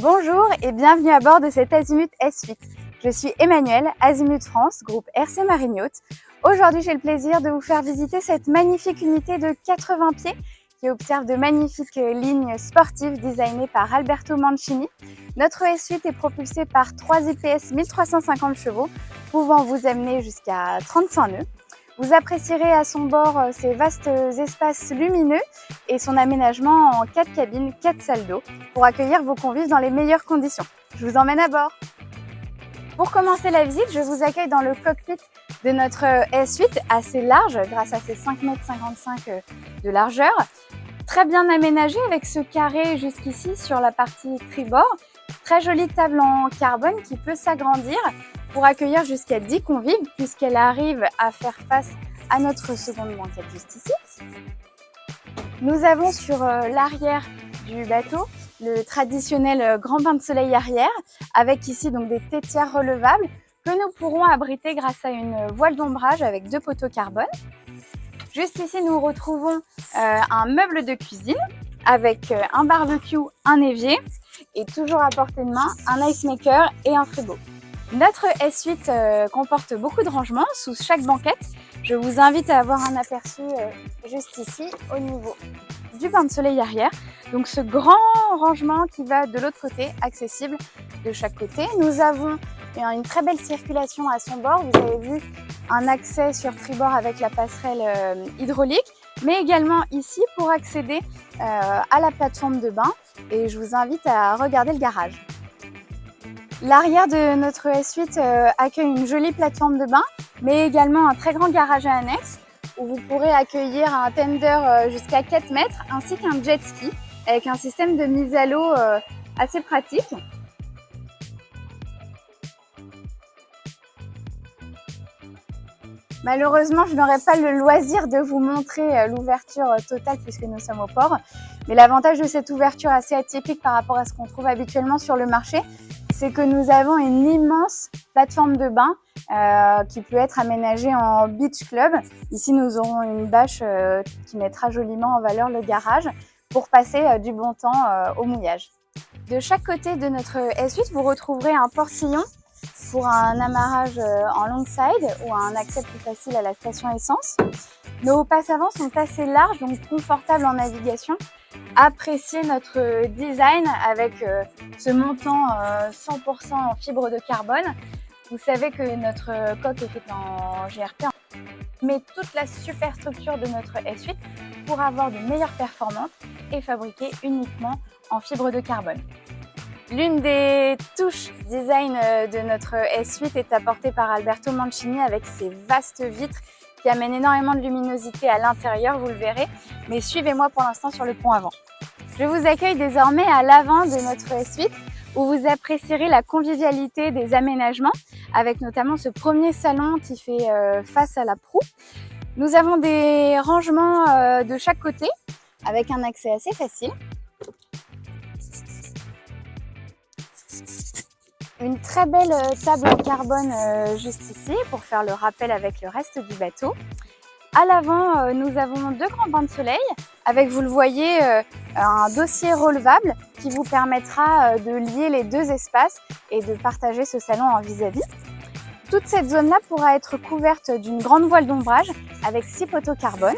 Bonjour et bienvenue à bord de cet Azimut S8. Je suis Emmanuelle, Azimut France, groupe RC Marine Yacht. Aujourd'hui, j'ai le plaisir de vous faire visiter cette magnifique unité de 80 pieds qui observe de magnifiques lignes sportives designées par Alberto Mancini. Notre S8 est propulsé par 3 IPS 1350 chevaux, pouvant vous amener jusqu'à 35 nœuds. Vous apprécierez à son bord ses vastes espaces lumineux et son aménagement en 4 cabines, 4 salles d'eau pour accueillir vos convives dans les meilleures conditions. Je vous emmène à bord. Pour commencer la visite, je vous accueille dans le cockpit de notre S8 assez large grâce à ses 5,55 m de largeur. Très bien aménagé avec ce carré jusqu'ici sur la partie tribord. Très jolie table en carbone qui peut s'agrandir pour accueillir jusqu'à 10 convives puisqu'elle arrive à faire face à notre seconde banquette juste ici. Nous avons sur l'arrière du bateau le traditionnel grand bain de soleil arrière avec ici donc des tétières relevables que nous pourrons abriter grâce à une voile d'ombrage avec 2 poteaux carbone. Juste ici, nous retrouvons un meuble de cuisine avec un barbecue, un évier et toujours à portée de main un ice maker et un frigo. Notre S8 comporte beaucoup de rangements sous chaque banquette. Je vous invite à avoir un aperçu juste ici au niveau du bain de soleil arrière. Donc ce grand rangement qui va de l'autre côté, accessible de chaque côté. Nous avons une très belle circulation à son bord. Vous avez vu un accès sur tribord avec la passerelle hydraulique, mais également ici pour accéder à la plateforme de bain. Et je vous invite à regarder le garage. L'arrière de notre S8 accueille une jolie plateforme de bain, mais également un très grand garage à annexe où vous pourrez accueillir un tender jusqu'à 4 mètres ainsi qu'un jet ski avec un système de mise à l'eau assez pratique. Malheureusement, je n'aurai pas le loisir de vous montrer l'ouverture totale puisque nous sommes au port. Mais l'avantage de cette ouverture assez atypique par rapport à ce qu'on trouve habituellement sur le marché, c'est que nous avons une immense plateforme de bain qui peut être aménagée en beach club. Ici, nous aurons une bâche qui mettra joliment en valeur le garage pour passer du bon temps au mouillage. De chaque côté de notre S8, vous retrouverez un portillon pour un amarrage en long side ou un accès plus facile à la station essence. Nos passes avant sont assez larges, donc confortables en navigation. Appréciez notre design avec ce montant 100% en fibre de carbone. Vous savez que notre coque est faite en GRP, mais toute la superstructure de notre S8 pour avoir de meilleures performances est fabriquée uniquement en fibre de carbone. L'une des touches design de notre S8 est apportée par Alberto Mancini avec ses vastes vitres qui amènent énormément de luminosité à l'intérieur, vous le verrez, mais suivez-moi pour l'instant sur le pont avant. Je vous accueille désormais à l'avant de notre S8 où vous apprécierez la convivialité des aménagements avec notamment ce premier salon qui fait face à la proue. Nous avons des rangements de chaque côté avec un accès assez facile. Une très belle table en carbone juste ici pour faire le rappel avec le reste du bateau. À l'avant, nous avons 2 grands bains de soleil avec, vous le voyez, un dossier relevable qui vous permettra de lier les 2 espaces et de partager ce salon en vis-à-vis. Toute cette zone-là pourra être couverte d'une grande voile d'ombrage avec 6 poteaux carbone.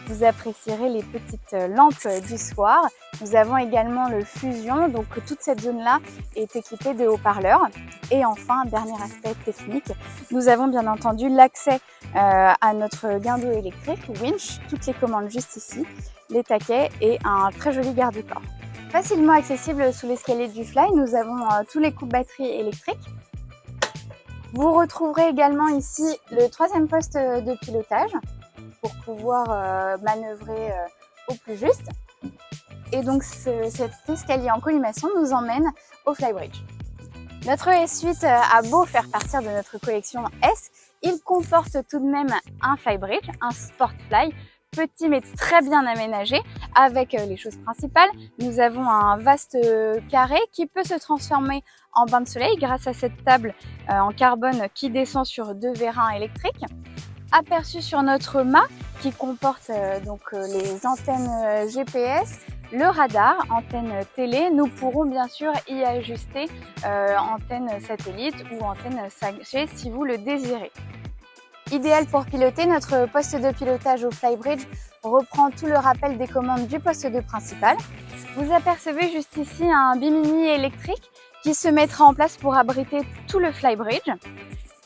Vous apprécierez les petites lampes du soir. Nous avons également le fusion, donc toute cette zone-là est équipée de haut-parleurs. Et enfin, dernier aspect technique, nous avons bien entendu l'accès à notre guindeau électrique, winch, toutes les commandes juste ici, les taquets et un très joli garde-corps. Facilement accessible sous l'escalier du Fly, nous avons tous les coupes batteries électriques. Vous retrouverez également ici le 3e poste de pilotage pour pouvoir manœuvrer au plus juste. Et donc cet escalier en collimation nous emmène au Flybridge. Notre S8 a beau faire partir de notre collection S, il comporte tout de même un Flybridge, un Sportfly, petit mais très bien aménagé avec les choses principales. Nous avons un vaste carré qui peut se transformer en bain de soleil grâce à cette table en carbone qui descend sur 2 vérins électriques. Aperçu sur notre mât qui comporte donc les antennes GPS, le radar, antenne télé. Nous pourrons bien sûr y ajuster antenne satellite ou antenne 5G si vous le désirez. Idéal pour piloter, notre poste de pilotage au Flybridge reprend tout le rappel des commandes du poste de principal. Vous apercevez juste ici un bimini électrique qui se mettra en place pour abriter tout le Flybridge.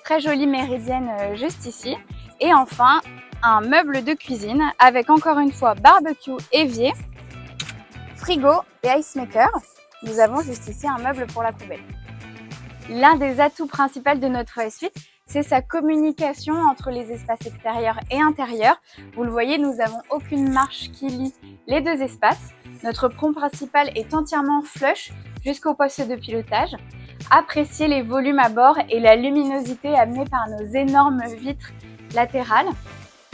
Très jolie méridienne juste ici. Et enfin, un meuble de cuisine avec encore une fois barbecue, évier, frigo et ice maker. Nous avons juste ici un meuble pour la poubelle. L'un des atouts principaux de notre S8, c'est sa communication entre les espaces extérieurs et intérieurs. Vous le voyez, nous n'avons aucune marche qui lie les deux espaces. Notre pont principal est entièrement flush jusqu'au poste de pilotage. Appréciez les volumes à bord et la luminosité amenée par nos énormes vitres latérales.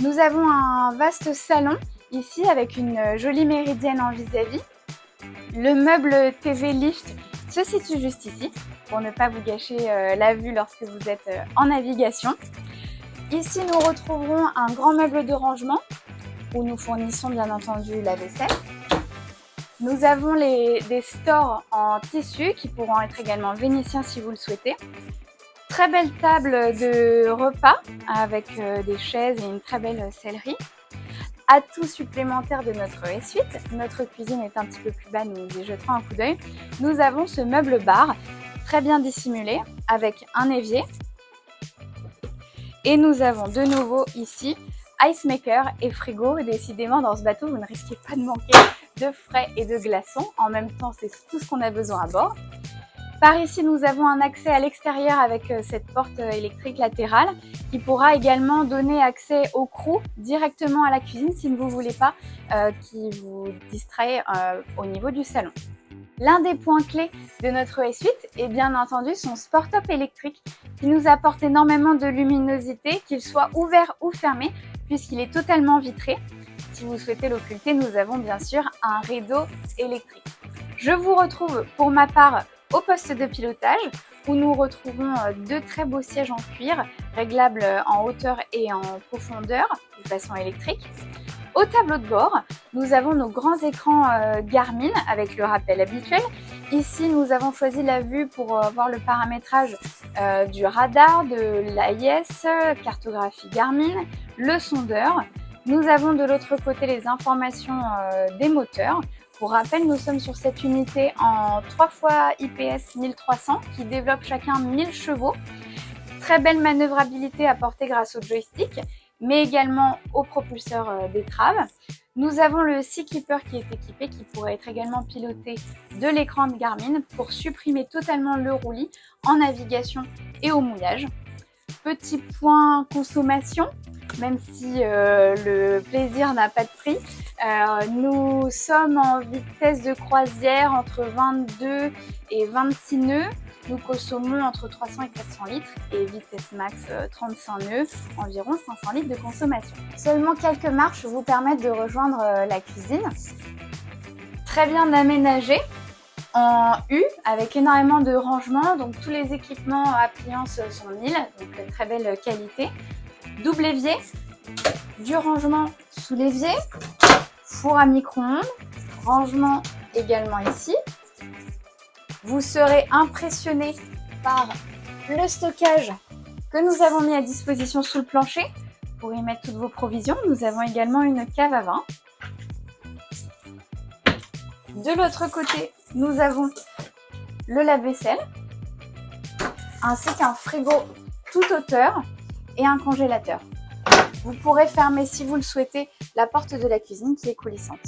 Nous avons un vaste salon ici avec une jolie méridienne en vis-à-vis. Le meuble TV Lift se situe juste ici pour ne pas vous gâcher la vue lorsque vous êtes en navigation. Ici, nous retrouverons un grand meuble de rangement où nous fournissons bien entendu la vaisselle. Nous avons des stores en tissu qui pourront être également vénitiens si vous le souhaitez. Très belle table de repas avec des chaises et une très belle sellerie. Atout supplémentaire de notre S8, notre cuisine est un petit peu plus bas, nous y jeterons un coup d'œil. Nous avons ce meuble bar très bien dissimulé avec un évier. Et nous avons de nouveau ici ice maker et frigo. Décidément, dans ce bateau, vous ne risquez pas de manquer de frais et de glaçons. En même temps, c'est tout ce qu'on a besoin à bord. Par ici, nous avons un accès à l'extérieur avec cette porte électrique latérale qui pourra également donner accès au crew directement à la cuisine si vous ne voulez pas qui vous distraie au niveau du salon. L'un des points clés de notre S8 est bien entendu son Sport-Top électrique qui nous apporte énormément de luminosité, qu'il soit ouvert ou fermé puisqu'il est totalement vitré. Si vous souhaitez l'occulter, nous avons bien sûr un rideau électrique. Je vous retrouve pour ma part au poste de pilotage où nous retrouvons deux très beaux sièges en cuir réglables en hauteur et en profondeur de façon électrique. Au tableau de bord, nous avons nos grands écrans Garmin avec le rappel habituel. Ici, nous avons choisi la vue pour voir le paramétrage du radar, de l'AIS, cartographie Garmin, le sondeur. Nous avons de l'autre côté les informations des moteurs. Pour rappel, nous sommes sur cette unité en 3 fois IPS 1300 qui développe chacun 1000 chevaux. Très belle manœuvrabilité apportée grâce au joystick, mais également au propulseur d'étrave. Nous avons le Seakeeper qui est équipé, qui pourrait être également piloté de l'écran de Garmin pour supprimer totalement le roulis en navigation et au mouillage. Petit point consommation, même si le plaisir n'a pas de prix. Nous sommes en vitesse de croisière entre 22 et 26 nœuds. Nous consommons entre 300 et 400 litres et vitesse max 35 nœuds, environ 500 litres de consommation. Seulement quelques marches vous permettent de rejoindre la cuisine. Très bien aménagée en U avec énormément de rangements, donc tous les équipements à pliance sont 1000, donc très belle qualité. Double évier, du rangement sous l'évier, four à micro-ondes, rangement également ici. Vous serez impressionné par le stockage que nous avons mis à disposition sous le plancher pour y mettre toutes vos provisions. Nous avons également une cave à vin. De l'autre côté, nous avons le lave-vaisselle ainsi qu'un frigo toute hauteur et un congélateur. Vous pourrez fermer, si vous le souhaitez, la porte de la cuisine qui est coulissante.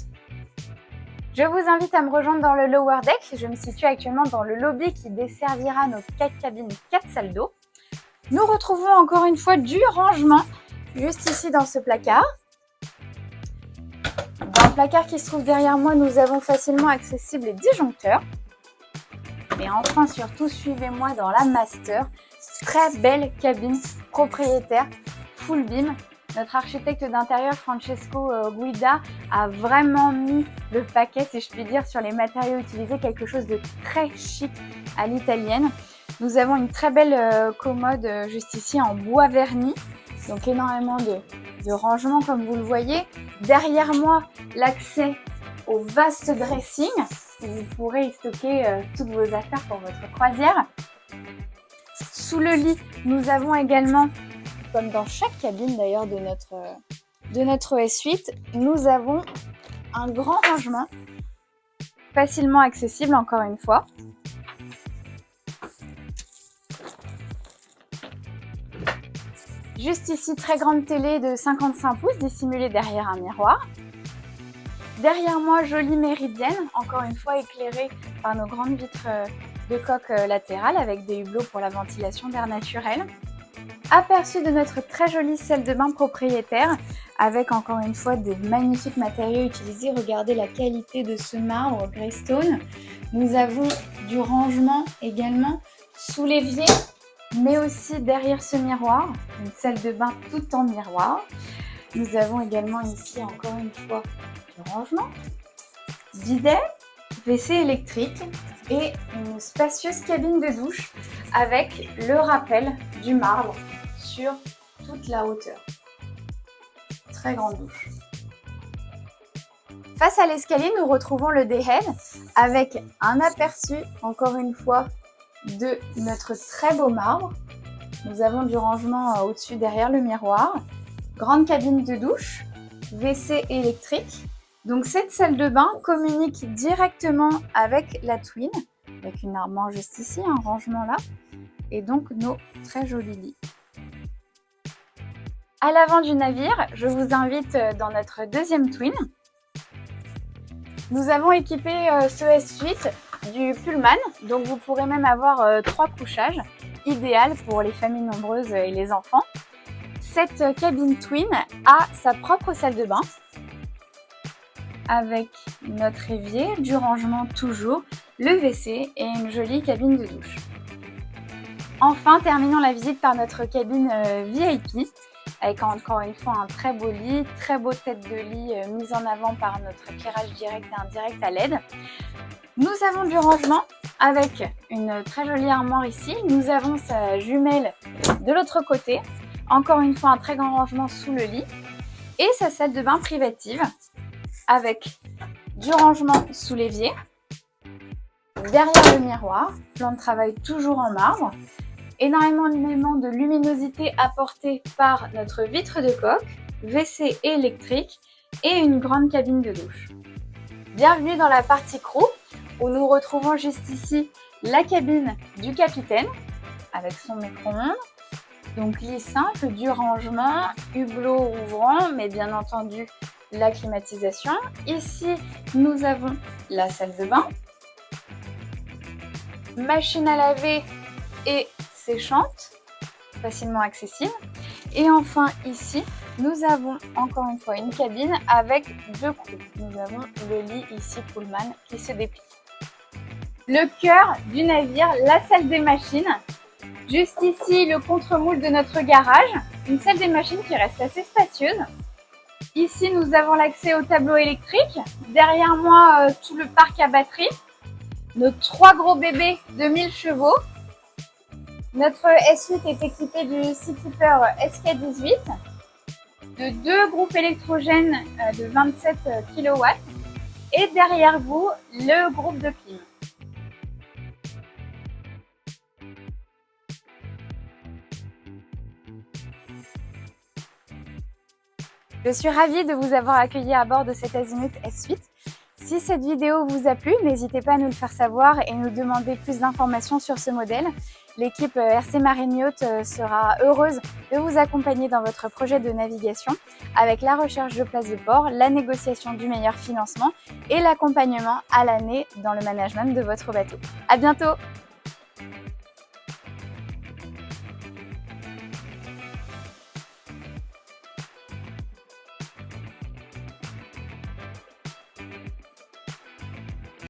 Je vous invite à me rejoindre dans le lower deck. Je me situe actuellement dans le lobby qui desservira nos 4 cabines, 4 salles d'eau. Nous retrouvons encore une fois du rangement juste ici dans ce placard. Dans le placard qui se trouve derrière moi, nous avons facilement accessible les disjoncteurs. Et enfin, surtout, suivez-moi dans la master. Très belle cabine propriétaire, full beam. Notre architecte d'intérieur, Francesco Guida, a vraiment mis le paquet, si je puis dire, sur les matériaux utilisés, quelque chose de très chic à l'italienne. Nous avons une très belle commode juste ici en bois verni, donc énormément de rangement comme vous le voyez. Derrière moi, l'accès au vaste dressing où vous pourrez y stocker toutes vos affaires pour votre croisière. Sous le lit, nous avons également, comme dans chaque cabine d'ailleurs de notre S8, nous avons un grand rangement, facilement accessible encore une fois. Juste ici, très grande télé de 55 pouces dissimulée derrière un miroir. Derrière moi, jolie méridienne, encore une fois éclairée par nos grandes vitres de coque latérales avec des hublots pour la ventilation d'air naturel. Aperçu de notre très jolie salle de bain propriétaire avec encore une fois des magnifiques matériaux utilisés. Regardez la qualité de ce marbre Greystone. Nous avons du rangement également sous l'évier, mais aussi derrière ce miroir, une salle de bain tout en miroir. Nous avons également ici encore une fois du rangement, bidet, WC électrique et une spacieuse cabine de douche avec le rappel du marbre sur toute la hauteur. Très grande douche. Face à l'escalier, nous retrouvons le D-Head avec un aperçu, encore une fois, de notre très beau marbre. Nous avons du rangement au-dessus derrière le miroir. Grande cabine de douche, WC électrique. Donc cette salle de bain communique directement avec la Twin, avec une armoire juste ici, un rangement là, et donc nos très jolis lits. À l'avant du navire, je vous invite dans notre deuxième Twin. Nous avons équipé ce S8 du Pullman, donc vous pourrez même avoir 3 couchages, idéal pour les familles nombreuses et les enfants. Cette cabine Twin a sa propre salle de bain, avec notre évier, du rangement toujours, le WC et une jolie cabine de douche. Enfin, terminons la visite par notre cabine VIP, avec encore une fois un très beau lit, très beau tête de lit mise en avant par notre éclairage direct et indirect à LED. Nous avons du rangement avec une très jolie armoire ici. Nous avons sa jumelle de l'autre côté. Encore une fois un très grand rangement sous le lit. Et sa salle de bain privative avec du rangement sous l'évier. Derrière le miroir, plan de travail toujours en marbre. Énormément de luminosité apportée par notre vitre de coque, WC électrique et une grande cabine de douche. Bienvenue dans la partie crew où nous retrouvons juste ici la cabine du capitaine avec son micro-ondes. Donc lit simple, du rangement, hublot ouvrant, mais bien entendu la climatisation. Ici, nous avons la salle de bain, machine à laver et séchante, facilement accessible. Et enfin ici, nous avons encore une fois une cabine avec 2 crews. Nous avons le lit ici Pullman qui se déplie. Le cœur du navire, la salle des machines. Juste ici, le contre-moule de notre garage. Une salle des machines qui reste assez spacieuse. Ici, nous avons l'accès au tableau électrique. Derrière moi, tout le parc à batterie. Nos 3 gros bébés de 1000 chevaux. Notre S8 est équipé du Seakeeper SK18, de 2 groupes électrogènes de 27 kW et derrière vous, le groupe de clim. Je suis ravie de vous avoir accueilli à bord de cet Azimut S8. Si cette vidéo vous a plu, n'hésitez pas à nous le faire savoir et nous demander plus d'informations sur ce modèle. L'équipe RC Marine Yacht sera heureuse de vous accompagner dans votre projet de navigation avec la recherche de places de port, la négociation du meilleur financement et l'accompagnement à l'année dans le management de votre bateau. À bientôt!